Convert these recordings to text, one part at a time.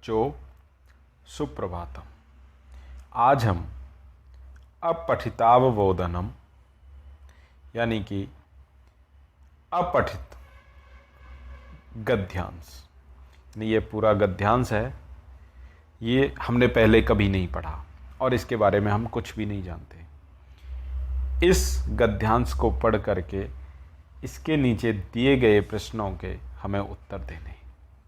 बच्चों, सुप्रभातम। आज हम अपठितावबोधनम यानी कि अपठित गद्यांश, ये पूरा गद्यांश है। ये हमने पहले कभी नहीं पढ़ा और इसके बारे में हम कुछ भी नहीं जानते। इस गद्यांश को पढ़ करके इसके नीचे दिए गए प्रश्नों के हमें उत्तर देने,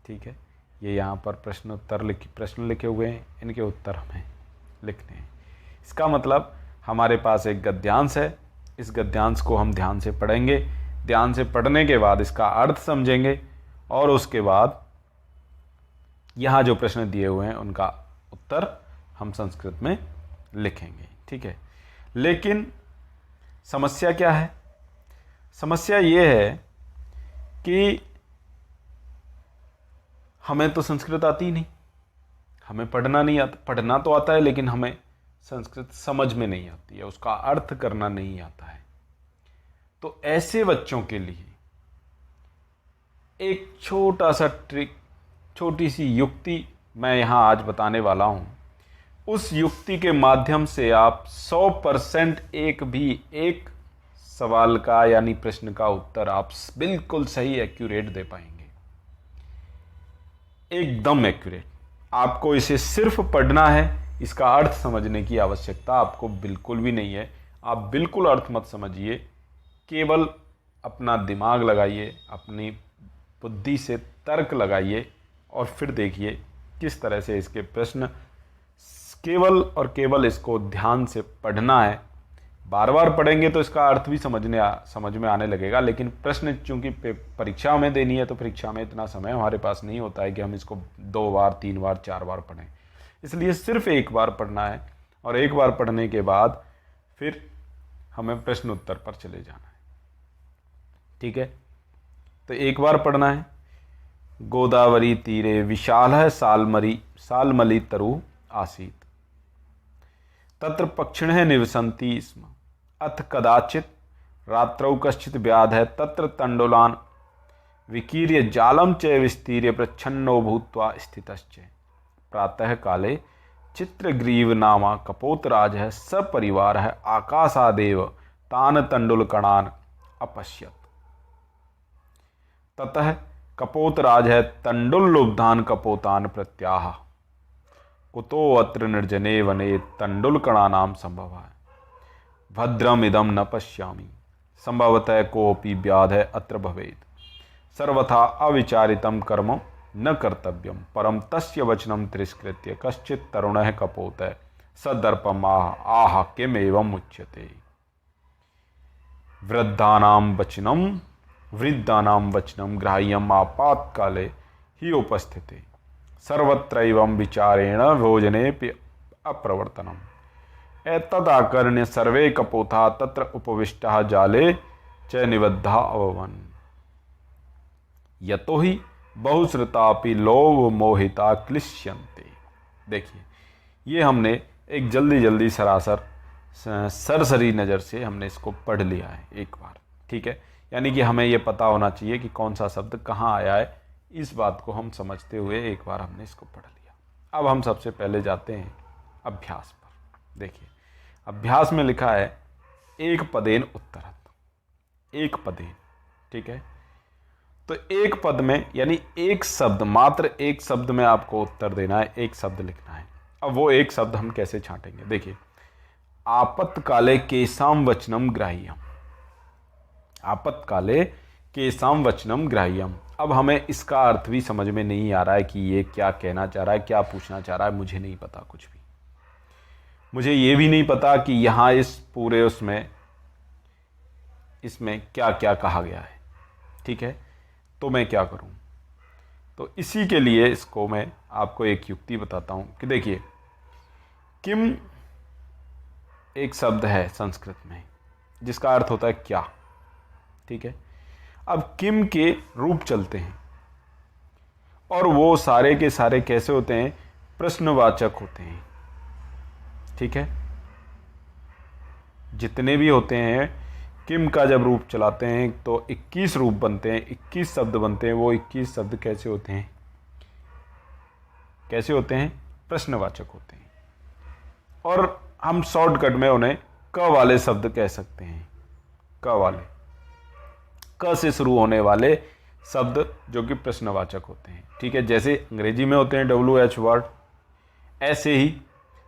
ठीक है। ये यहाँ पर प्रश्न लिखे हुए हैं, इनके उत्तर हमें लिखने हैं। इसका मतलब हमारे पास एक गद्यांश है, इस गद्यांश को हम ध्यान से पढ़ेंगे। ध्यान से पढ़ने के बाद इसका अर्थ समझेंगे और उसके बाद यहाँ जो प्रश्न दिए हुए हैं उनका उत्तर हम संस्कृत में लिखेंगे, ठीक है। लेकिन समस्या क्या है? समस्या ये है कि हमें तो संस्कृत आती ही नहीं, हमें पढ़ना नहीं आता। पढ़ना तो आता है लेकिन हमें संस्कृत समझ में नहीं आती है, उसका अर्थ करना नहीं आता है। तो ऐसे बच्चों के लिए एक छोटा सा ट्रिक, छोटी सी युक्ति मैं यहाँ आज बताने वाला हूँ। उस युक्ति के माध्यम से आप 100% एक सवाल का यानी प्रश्न का उत्तर आप बिल्कुल सही एक्यूरेट दे पाएंगे, एकदम एक्यूरेट। आपको इसे सिर्फ पढ़ना है, इसका अर्थ समझने की आवश्यकता आपको बिल्कुल भी नहीं है। आप बिल्कुल अर्थ मत समझिए, केवल अपना दिमाग लगाइए, अपनी बुद्धि से तर्क लगाइए और फिर देखिए किस तरह से इसके प्रश्न, केवल और केवल इसको ध्यान से पढ़ना है। बार बार पढ़ेंगे तो इसका अर्थ भी समझ में आने लगेगा। लेकिन प्रश्न चूंकि परीक्षा में देनी है तो परीक्षा में इतना समय हमारे पास नहीं होता है कि हम इसको 2 बार 3 बार 4 बार पढ़ें। इसलिए सिर्फ एक बार पढ़ना है और एक बार पढ़ने के बाद फिर हमें प्रश्न उत्तर पर चले जाना है, ठीक है। तो एक बार पढ़ना है। गोदावरी तीरे विशाल है सालमली तरु आसीत, तत्र पक्षिणः निवसन्ति स्म, अथ कदाचित रात्रौ कश्चित् व्याधः तत्र तण्डुलान् विकीर्य जालं च विस्तीर्य प्रच्छन्नो भूत्वा स्थितश्च। प्रातः काले चित्रग्रीव नामा कपोतराजः सपरिवारः आकाशादेव तान् तण्डुलकणान् अपश्यत्। ततः कपोतराजः तण्डुललुब्धान् कपोतान् प्रत्याह, कुतो अत्र निर्जने वने तण्डुलकणानां संभवः, भद्रम इदं न पश्यामि, संभवतः कोऽपि व्याधः अत्र भवेत्, सर्वथा अविचारितं कर्म न कर्तव्यं, परं तस्य वचनं तिरस्कृत्य कश्चित् तरुणः कपोतः सदर्पम् आह किमेवम् उच्यते। वृद्धानां वचनं ग्राह्यम् आपातकाले हि उपस्थिते, सर्वत्रैवं विचारेण भोजनेऽपि अप्रवर्तनम्। एतदाकर्ण्य सर्वे कपोता तत्र उपविष्टाः जाले च निबद्धा अभवन्, यतो हि बहुश्रुतापि लोभ मोहिता क्लिश्यन्ते। देखिए, ये हमने एक जल्दी सरसरी नज़र से हमने इसको पढ़ लिया है एक बार, ठीक है। यानी कि हमें ये पता होना चाहिए कि कौन सा शब्द कहाँ आया है। इस बात को हम समझते हुए एक बार हमने इसको पढ़ लिया। अब हम सबसे पहले जाते हैं अभ्यास पर। देखिए, अभ्यास में लिखा है एक पदेन उत्तरत, एक पदेन, ठीक है। तो एक पद में यानी एक शब्द, मात्र एक शब्द में आपको उत्तर देना है, एक शब्द लिखना है। अब वो एक शब्द हम कैसे छांटेंगे? देखिए, आपत्काले केसाम वचनम ग्राह्यम, आपत्काले केसाम वचनम ग्राह्यम। अब हमें इसका अर्थ भी समझ में नहीं आ रहा है कि ये क्या कहना चाह रहा है, क्या पूछना चाह रहा है, मुझे नहीं पता कुछ भी। मुझे ये भी नहीं पता कि यहाँ इस पूरे इसमें क्या क्या कहा गया है, ठीक है। तो मैं क्या करूँ? तो इसी के लिए इसको मैं आपको एक युक्ति बताता हूँ कि देखिए, किम एक शब्द है संस्कृत में जिसका अर्थ होता है क्या, ठीक है। अब किम के रूप चलते हैं और वो सारे के सारे कैसे होते हैं? प्रश्नवाचक होते हैं, ठीक है। जितने भी होते हैं किम का जब रूप चलाते हैं तो 21 रूप बनते हैं, 21 शब्द बनते हैं। वो 21 शब्द कैसे होते हैं? कैसे होते हैं? प्रश्नवाचक होते हैं। और हम शॉर्टकट में उन्हें क वाले शब्द कह सकते हैं। क वाले, क से शुरू होने वाले शब्द जो कि प्रश्नवाचक होते हैं। ठीक है, जैसे अंग्रेजी में होते हैं WH वर्ड, ऐसे ही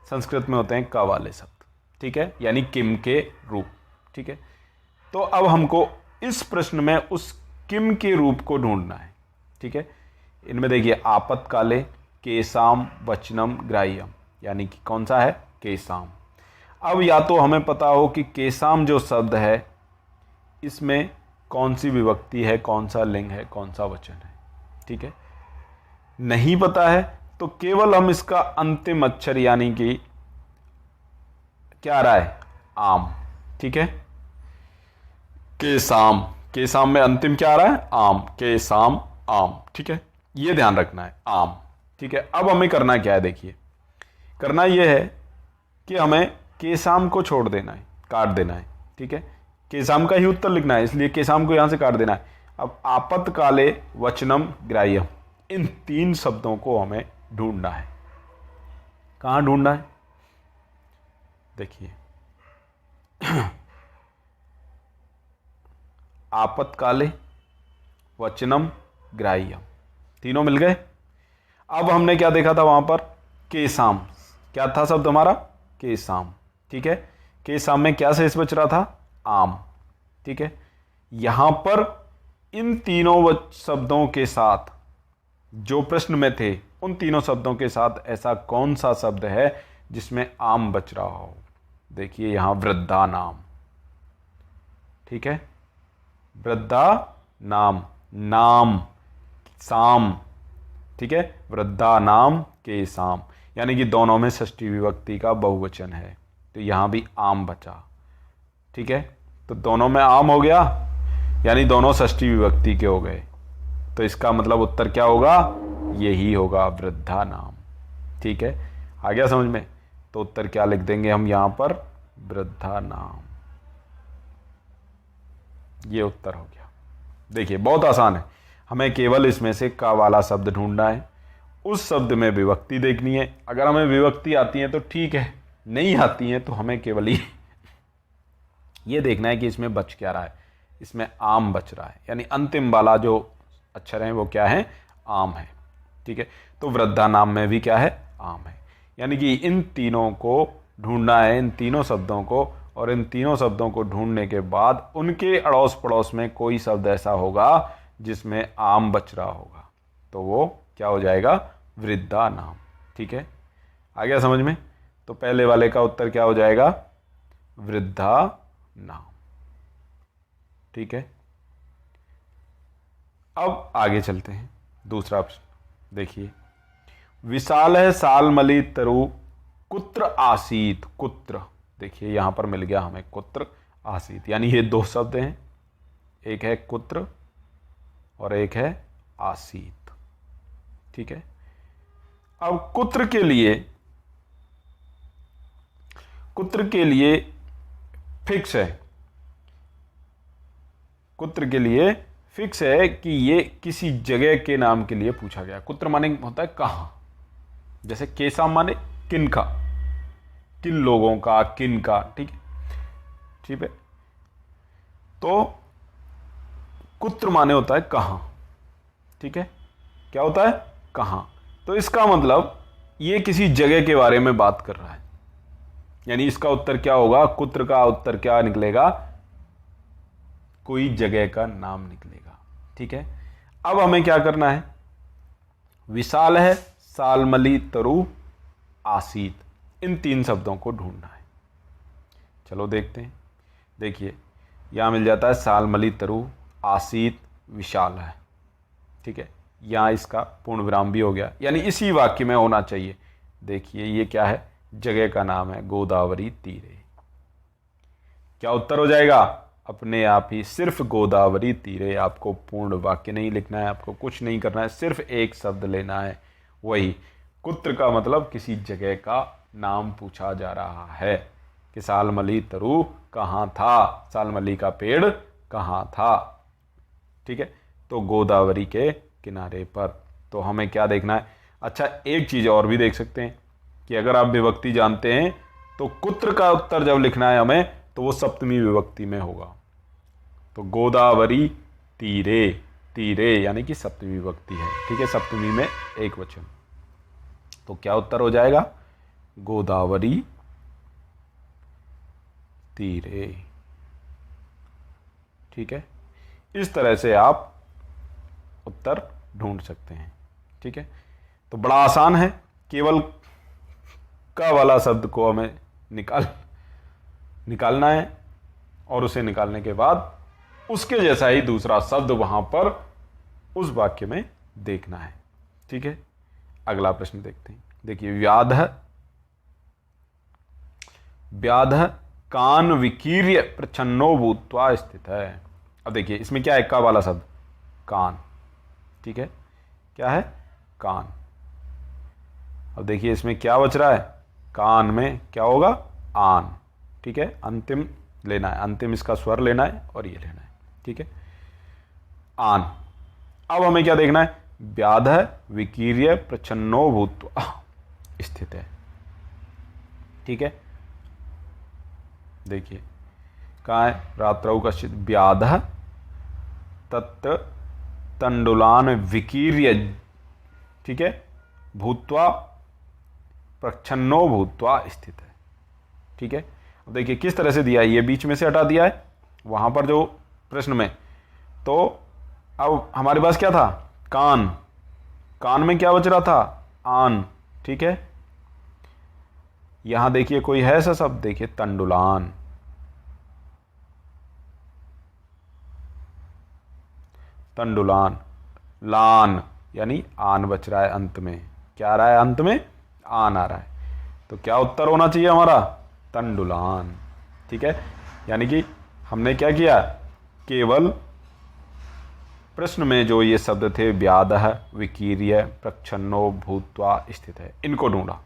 संस्कृत में होते हैं क वाले शब्द। ठीक है, यानी किम के रूप। ठीक है, तो अब हमको इस प्रश्न में उस किम के रूप को ढूंढना है। ठीक है, इनमें देखिए आपत्काले, केसाम, वचनम, ग्राह्यम, यानी कि कौन सा है? केसाम। अब या तो हमें पता हो कि केसाम जो शब्द है इसमें कौन सी विभक्ति है, कौन सा लिंग है, कौन सा वचन है। ठीक है, नहीं पता है तो केवल हम इसका अंतिम अक्षर यानी कि क्या आ रहा है? आम। ठीक है, केसाम, केसाम में अंतिम क्या आ रहा है? आम, केसाम, आम। ठीक है, ये ध्यान रखना है, आम। ठीक है, अब हमें करना क्या है? देखिए, करना यह है कि हमें केसाम को छोड़ देना है, काट देना है। ठीक है, केसाम का ही उत्तर लिखना है, इसलिए केसाम को यहां से काट देना है। अब आपत्काले, वचनम, ग्राह्यम, इन 3 शब्दों को हमें ढूंढना है। कहां ढूंढना है? देखिए, आपत्काले, वचनम, ग्राह्यम, तीनों मिल गए। अब हमने क्या देखा था वहां पर? केसाम। क्या था शब्द हमारा? केसाम। ठीक है, केसाम में क्या शेष बच रहा था? आम। ठीक है, यहां पर इन तीनों शब्दों के साथ जो प्रश्न में थे, उन तीनों शब्दों के साथ ऐसा कौन सा शब्द है जिसमें आम बच रहा हो? देखिए यहां वृद्धा नाम। ठीक है, वृद्धा नाम, नाम, साम। ठीक है, वृद्धा नाम, के साम, यानी कि दोनों में षष्ठी विभक्ति का बहुवचन है, तो यहां भी आम बचा। ठीक है, तो दोनों में आम हो गया, यानी दोनों षष्ठी विभक्ति के हो गए, तो इसका मतलब उत्तर क्या होगा? यही होगा, वृद्धा नाम। ठीक है, आ गया समझ में? तो उत्तर क्या लिख देंगे हम यहां पर? वृद्धा नाम। ये उत्तर हो गया। देखिए बहुत आसान है, हमें केवल इसमें से का वाला शब्द ढूंढना है, उस शब्द में विभक्ति देखनी है। अगर हमें विभक्ति आती है तो ठीक है, नहीं आती है तो हमें केवल ये देखना है कि इसमें बच क्या रहा है। इसमें आम बच रहा है, यानी अंतिम वाला जो अक्षर है वो क्या है? आम है। ठीक है, तो वृद्धा नाम में भी क्या है? आम है। यानी कि इन तीनों को ढूंढना है, इन तीनों शब्दों को, और इन तीनों शब्दों को ढूंढने के बाद उनके अड़ोस पड़ोस में कोई शब्द ऐसा होगा जिसमें आम बच रहा होगा, तो वो क्या हो जाएगा? वृद्धा नाम। ठीक है, आ गया समझ में? तो पहले वाले का उत्तर क्या हो जाएगा? वृद्धा नाम। ठीक है, अब आगे चलते हैं। दूसरा प्रश्न देखिए, विशाल है सालमली तरु कुत्र आसीत। कुत्र, देखिए यहां पर मिल गया हमें कुत्र आसीत, यानी ये 2 शब्द हैं, एक है कुत्र और एक है आसीत। ठीक है, अब कुत्र के लिए फिक्स है, कुत्र के लिए फिक्स है कि ये किसी जगह के नाम के लिए पूछा गया। कुत्र माने होता है कहां, जैसे केसा माने किन का, किन लोगों का, किन का। ठीक है, ठीक है, तो कुत्र माने होता है कहां। ठीक है, क्या होता है? कहां। तो इसका मतलब ये किसी जगह के बारे में बात कर रहा है, यानी इसका उत्तर क्या होगा? कुत्र का उत्तर क्या निकलेगा? कोई जगह का नाम निकलेगा। ठीक है, अब हमें क्या करना है? विशाल है, सालमली तरु, आसीत, इन 3 शब्दों को ढूंढना है। चलो देखते हैं। देखिए यहां मिल जाता है सालमली तरु, आसीत, विशाल है। ठीक है, यहां इसका पूर्ण विराम भी हो गया, यानी इसी वाक्य में होना चाहिए। देखिए ये क्या है? जगह का नाम है गोदावरी तीरे। क्या उत्तर हो जाएगा? अपने आप ही सिर्फ गोदावरी तीरे। आपको पूर्ण वाक्य नहीं लिखना है, आपको कुछ नहीं करना है, सिर्फ एक शब्द लेना है, वही कुत्र का मतलब किसी जगह का नाम पूछा जा रहा है कि सालमली तरु कहाँ था, सालमली का पेड़ कहाँ था। ठीक है, तो गोदावरी के किनारे पर। तो हमें क्या देखना है? अच्छा, एक चीज़ और भी देख सकते हैं कि अगर आप विभक्ति जानते हैं तो कुत्र का उत्तर जब लिखना है हमें तो वो सप्तमी विभक्ति में होगा। तो गोदावरी तीरे, तीरे यानी कि सप्तमी विभक्ति है, ठीक है, सप्तमी में एक वचन। तो क्या उत्तर हो जाएगा? गोदावरी तीरे, ठीक है। इस तरह से आप उत्तर ढूंढ सकते हैं, ठीक है। तो बड़ा आसान है, केवल का वाला शब्द को हमें निकालना है और उसे निकालने के बाद उसके जैसा ही दूसरा शब्द वहां पर उस वाक्य में देखना है, ठीक है। अगला प्रश्न देखते हैं। देखिए, व्याध, व्याध कान विकीर्य प्रच्छन्नो भूत्वा स्थित है। अब देखिए इसमें क्या है? का वाला शब्द कान, ठीक है, क्या है? कान। अब देखिए इसमें क्या बच रहा है? कान में क्या होगा? आन, ठीक है, अंतिम लेना है, अंतिम इसका स्वर लेना है और ये लेना है, ठीक है, आन। अब हमें क्या देखना है? व्याध विकीर्य प्रच्छन्नो भूत्वा स्थित है, ठीक है। देखिए कहाँ है? रात्रौ कश्चित् व्याध तत् तंडुलान विकीर्य, ठीक है, भूत्वा प्रच्छन्नो भूत्वा स्थित है, ठीक है। अब देखिए किस तरह से दिया है, ये बीच में से हटा दिया है वहां पर जो प्रश्न में। तो अब हमारे पास क्या था? कान, कान में क्या बच रहा था? आन, ठीक है। यहां देखिए कोई है ऐसा शब्द, देखिए तंडुलान, तंडुलान, लान यानी आन बच रहा है अंत में। क्या आ रहा है अंत में? आन आ रहा है। तो क्या उत्तर होना चाहिए हमारा? तंडुलान, ठीक है। यानी कि हमने क्या किया? केवल प्रश्न में जो ये शब्द थे व्याधः विकीर्य प्रच्छन्नो भूत्वा स्थित है, इनको ढूंढा,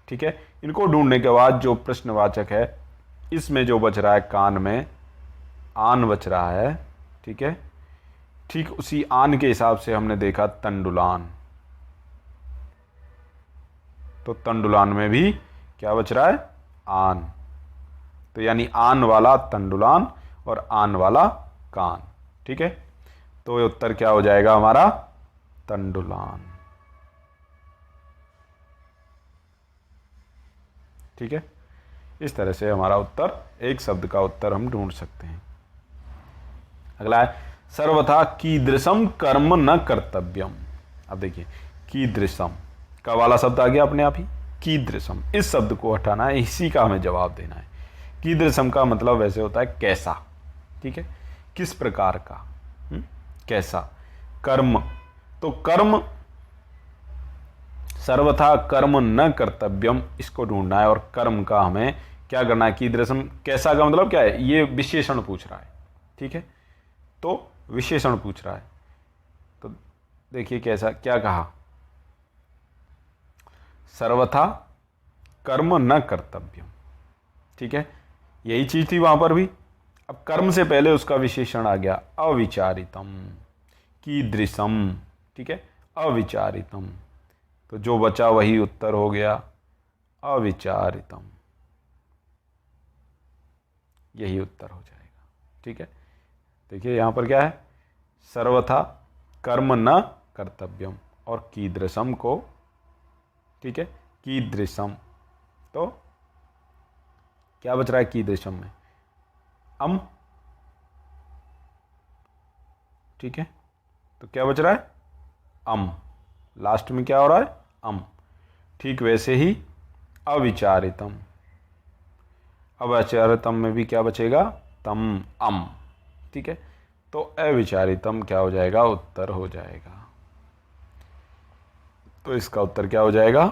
ठीक है। इनको ढूंढने के बाद जो प्रश्नवाचक है इसमें जो बच रहा है कान में आन बच रहा है, ठीक है, ठीक उसी आन के हिसाब से हमने देखा तंडुलान। तो तंडुलान में भी क्या बच रहा है? आन। तो यानी आन वाला तंडुलान और आन वाला कान, ठीक है। तो ये उत्तर क्या हो जाएगा हमारा? तंडुलान, ठीक है। इस तरह से हमारा उत्तर, एक शब्द का उत्तर हम ढूंढ सकते हैं। अगला है सर्वथा कीदृशम कर्म न कर्तव्यम। अब देखिए कीदृशम का वाला शब्द आ गया अपने आप ही, कीदृशम, इस शब्द को हटाना है, इसी का हमें जवाब देना है। कीदृशम का मतलब वैसे होता है कैसा, ठीक है, किस प्रकार का, कैसा। कर्म, तो कर्म, सर्वथा कर्म न कर्तव्यम, इसको ढूंढना है। और कर्म का हमें क्या करना है? कीदृशम, कैसा का मतलब क्या है? ये विशेषण पूछ रहा है, ठीक है, तो विशेषण पूछ रहा है। तो देखिए कैसा, क्या कहा? सर्वथा कर्म न कर्तव्यम, ठीक है, यही चीज थी वहां पर भी। अब कर्म से पहले उसका विशेषण आ गया अविचारितम, कीदृशम, ठीक है, अविचारितम। तो जो बचा वही उत्तर हो गया, अविचारितम, यही उत्तर हो जाएगा, ठीक है। देखिए यहां पर क्या है? सर्वथा कर्म न कर्तव्यम और कीदृशम को, ठीक है, कीदृशम, तो क्या बच रहा है कीदृशम में? अम, ठीक है, तो क्या बच रहा है? अम, लास्ट में क्या हो रहा है? अम। ठीक वैसे ही अविचारितम, अविचारितम में भी क्या बचेगा? तम, अम, ठीक है। तो अविचारितम क्या हो जाएगा? उत्तर हो जाएगा। तो इसका उत्तर क्या हो जाएगा?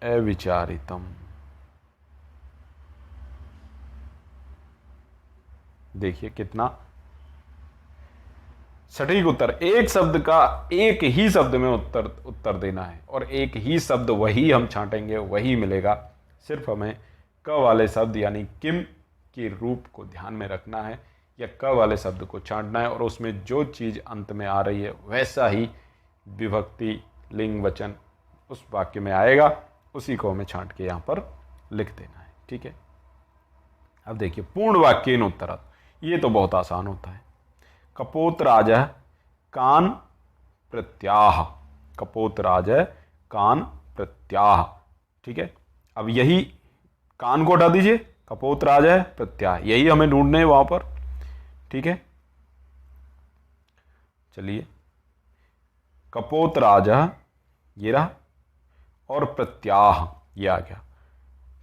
अविचारितम। देखिए कितना सटीक उत्तर। एक शब्द का एक ही शब्द में उत्तर देना है और एक ही शब्द वही हम छांटेंगे, वही मिलेगा। सिर्फ हमें क वाले शब्द यानी किम के रूप को ध्यान में रखना है या क वाले शब्द को छांटना है और उसमें जो चीज़ अंत में आ रही है वैसा ही विभक्ति, लिंग, वचन उस वाक्य में आएगा, उसी को हमें छांट के यहाँ पर लिख देना है। ठीक है, अब देखिए पूर्ण वाक्येन उत्तरत्, ये तो बहुत आसान होता है। कपोतराजः कान प्रत्याह, कपोतराजः कान प्रत्याह। ठीक है, अब यही कान को हटा दीजिए, कपोतराजः प्रत्याह, यही हमें ढूंढने हैं वहां पर। ठीक है, चलिए कपोतराजः ये रहा और प्रत्याह ये आ गया।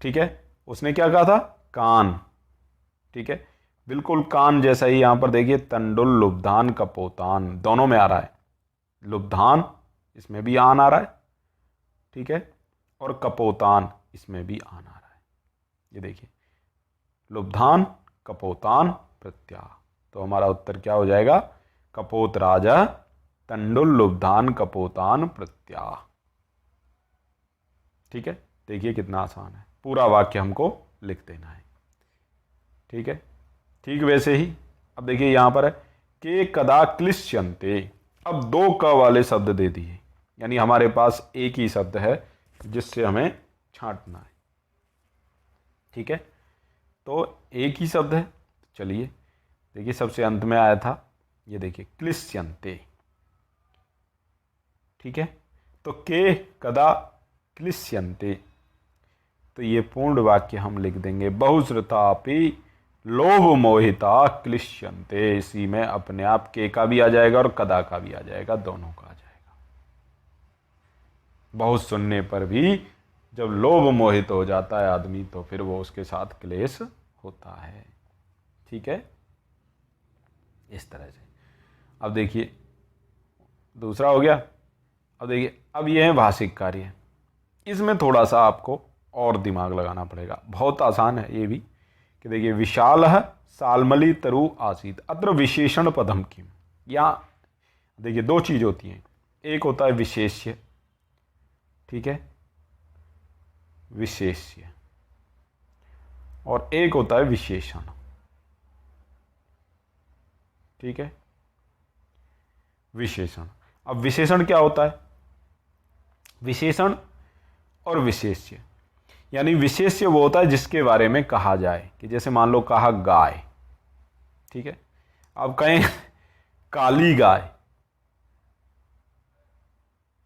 ठीक है, उसने क्या कहा था, कान। ठीक है, बिल्कुल कान जैसा ही यहां पर देखिए, तंडुल लुब्धान कपोतान, दोनों में आ रहा है। लुब्धान इसमें भी आन आ रहा है। ठीक है, और कपोतान इसमें भी आन आ रहा है। ये देखिए लुब्धान कपोतान प्रत्याह, तो हमारा उत्तर क्या हो जाएगा, कपोतराजः तंडुल लुब्धान कपोतान प्रत्याह। ठीक है, देखिए कितना आसान है, पूरा वाक्य हमको लिख देना है। ठीक है, ठीक वैसे ही अब देखिए यहां पर है के कदा क्लिश्यन्ते, अब दो क वाले शब्द दे दिए, यानी हमारे पास एक ही शब्द है जिससे हमें छांटना है। ठीक है, तो एक ही शब्द है। चलिए देखिए सबसे अंत में आया था, ये देखिए क्लिश्यन्ते। ठीक है, तो के कदा क्लिश्यन्ते, तो ये पूर्ण वाक्य हम लिख देंगे, बहुश्रुतापि लोभ मोहिता क्लिश्यन्ते। इसी में अपने आप के का भी आ जाएगा और कदा का भी आ जाएगा, दोनों का आ जाएगा। बहुत सुनने पर भी जब लोभ मोहित हो जाता है आदमी, तो फिर वो उसके साथ क्लेश होता है। ठीक है, इस तरह से। अब देखिए दूसरा हो गया। अब देखिए अब ये है भाषिक कार्य, इसमें थोड़ा सा आपको और दिमाग लगाना पड़ेगा, बहुत आसान है ये भी। कि देखिए विशालः साल्मली तरु आसीत, अत्र विशेषण पदम किम। यहाँ देखिए दो चीज होती हैं, एक होता है विशेष्य। ठीक है, विशेष्य, और एक होता है विशेषण। ठीक है, विशेषण। अब विशेषण क्या होता है, विशेषण और विशेष्य, यानी विशेष्य वो होता है जिसके बारे में कहा जाए, कि जैसे मान लो कहा गाय। ठीक है, अब कहें काली गाय।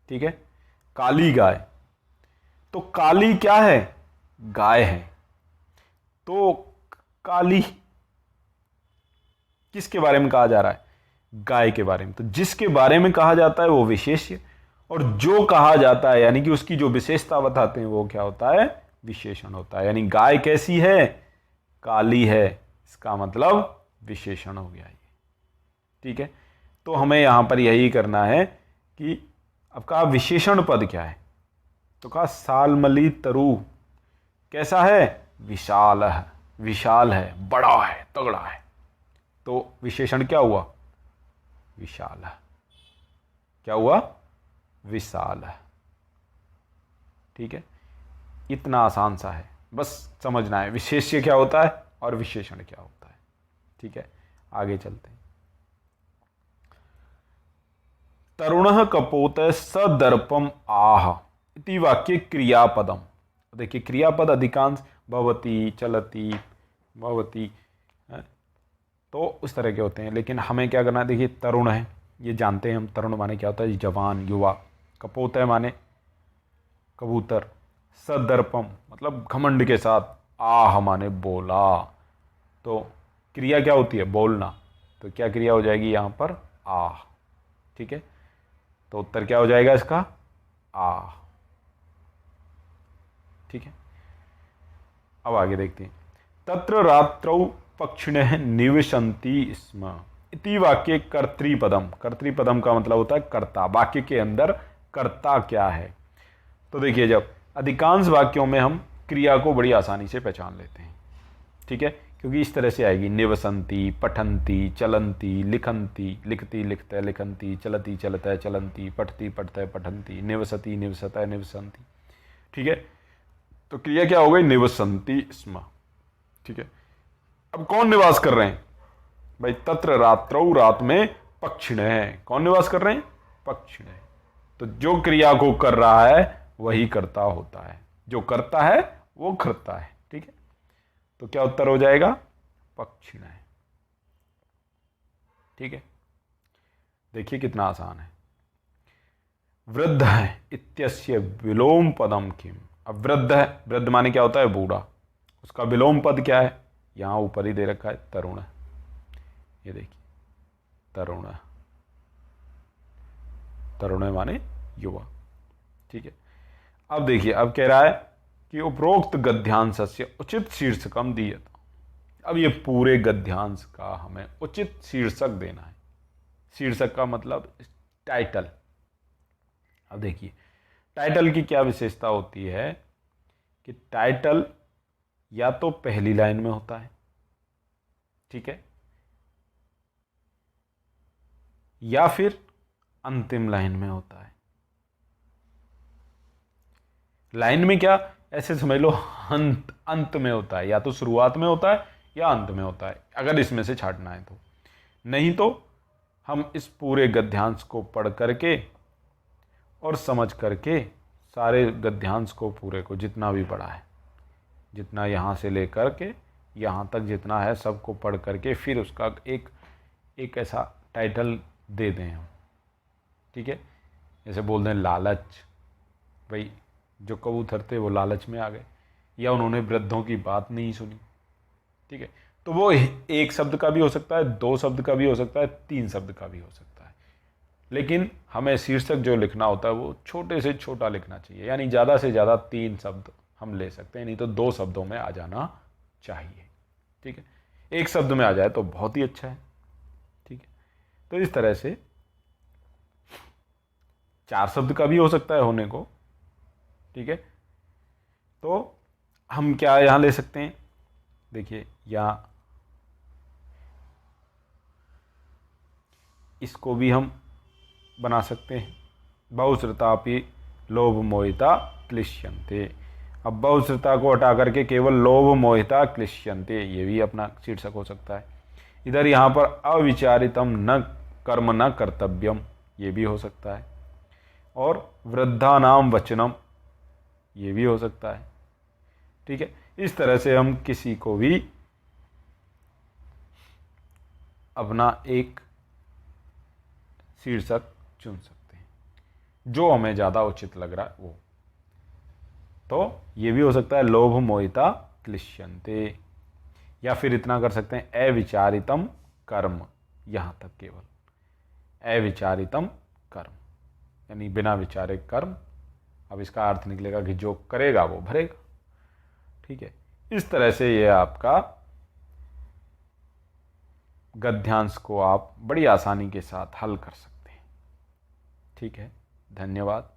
ठीक है, काली गाय, तो काली क्या है, गाय है। तो काली किसके बारे में कहा जा रहा है, गाय के बारे में। तो जिसके बारे में कहा जाता है वो विशेष्य, और जो कहा जाता है यानी कि उसकी जो विशेषता बताते हैं वो क्या होता है, विशेषण होता है। यानी गाय कैसी है, काली है, इसका मतलब विशेषण हो गया ये। ठीक है, तो हमें यहां पर यही करना है कि अब कहा विशेषण पद क्या है, तो कहा सालमली तरु कैसा है, विशाल है, विशाल है, बड़ा है, तगड़ा है। तो विशेषण क्या हुआ, विशाल है। क्या हुआ, विशाल है। ठीक है, इतना आसान सा है, बस समझना है विशेष्य क्या होता है और विशेषण क्या होता है। ठीक है, आगे चलते हैं। तरुणः कपोत सदर्पम आह इति वाक्य क्रियापदम। देखिए क्रियापद अधिकांश भवति, चलति, भवति, तो उस तरह के होते हैं, लेकिन हमें क्या करना है, देखिए तरुण है, ये जानते हैं हम, तरुण माने क्या होता है, जवान, युवा। कपोत है माने कबूतर, सदर्पम मतलब घमंड के साथ, आह माने बोला। तो क्रिया क्या होती है, बोलना, तो क्या क्रिया हो जाएगी यहाँ पर, आह। ठीक है, तो उत्तर क्या हो जाएगा इसका, आह। ठीक है, अब आगे देखते हैं। तत्र रात्रौ पक्षिणः निविशन्ति स्म इति वाक्य कर्तृपदम। कर्तृपदम का मतलब होता है कर्ता, वाक्य के अंदर कर्ता क्या है। तो देखिए जब अधिकांश वाक्यों में हम क्रिया को बड़ी आसानी से पहचान लेते हैं। ठीक है, क्योंकि इस तरह से आएगी, निवसंती, पठंती, चलंती, लिखंती, लिखती लिखते, लिखंती, चलती चलते, चलंती, पठती पठते, पठंती, निवसती निवसते, निवसंती। ठीक है, तो क्रिया क्या हो गई, निवसंती स्म। ठीक है, अब कौन निवास कर रहे हैं भाई, तत्र रात्रौ, रात में, पक्षिण है, कौन निवास कर रहे हैं, पक्षिण है। तो जो क्रिया को कर रहा है वही करता होता है, जो करता है वो करता है। ठीक है, तो क्या उत्तर हो जाएगा? पक्षिण है। ठीक है, देखिए कितना आसान है। वृद्ध है इत्यस्य विलोम पदम किम। अब वृद्ध है, वृद्ध माने क्या होता है? बूढ़ा। उसका विलोम पद क्या है? यहां ऊपर ही दे रखा है, तरुण। ये देखिए, तरुण। तरुण माने युवा। ठीक है, अब देखिए, अब कह रहा है कि उपरोक्त गद्यांशस्य उचित शीर्षकम दीयत। अब ये पूरे गद्यांश का हमें उचित शीर्षक देना है। शीर्षक का मतलब टाइटल। अब देखिए, टाइटल की क्या विशेषता होती है कि टाइटल या तो पहली लाइन में होता है, ठीक है, या फिर अंतिम लाइन में होता है। लाइन में क्या, ऐसे समझ लो, अंत में होता है, या तो शुरुआत में होता है या अंत में होता है, अगर इसमें से छांटना है तो। नहीं तो हम इस पूरे गद्यांश को पढ़ करके और समझ करके सारे गद्यांश को पूरे को जितना भी पढ़ा है, जितना यहाँ से लेकर के यहाँ तक जितना है सबको पढ़ करके फिर उसका एक ऐसा टाइटल दे दें हम। ठीक है, जैसे बोल दें लालच, भाई जो कबूतर थे वो लालच में आ गए, या उन्होंने वृद्धों की बात नहीं सुनी। ठीक है, तो वो एक शब्द का भी हो सकता है, दो शब्द का भी हो सकता है, तीन शब्द का भी हो सकता है, लेकिन हमें शीर्षक जो लिखना होता है वो छोटे से छोटा लिखना चाहिए, यानी ज़्यादा से ज़्यादा तीन शब्द हम ले सकते हैं, नहीं तो दो शब्दों में आ जाना चाहिए। ठीक है, एक शब्द में आ जाए तो बहुत ही अच्छा है। ठीक है, तो इस तरह से चार शब्द का भी हो सकता है होने को। ठीक है, तो हम क्या यहां ले सकते हैं? देखिए, या इसको भी हम बना सकते हैं, बहुश्रुतापि लोभ मोहिता क्लिश्यन्ते। अब बहुश्रुता को हटा करके केवल लोभ मोहिता क्लिश्यन्ते, ये भी अपना शीर्षक हो सकता है। इधर यहाँ पर अविचारितम न कर्म न कर्तव्यम, ये भी हो सकता है। और वृद्धानाम वचनम, ये भी हो सकता है। ठीक है, इस तरह से हम किसी को भी अपना एक शीर्षक चुन सकते हैं, जो हमें ज़्यादा उचित लग रहा है वो। तो ये भी हो सकता है लोभ मोहिता क्लिश्यन्ते, या फिर इतना कर सकते हैं अविचारितम कर्म, यहाँ तक केवल अविचारितम कर्म, यानी बिना विचारे कर्म। अब इसका अर्थ निकलेगा कि जो करेगा वो भरेगा। ठीक है, इस तरह से ये आपका गद्यांश को आप बड़ी आसानी के साथ हल कर सकते हैं। ठीक है, धन्यवाद।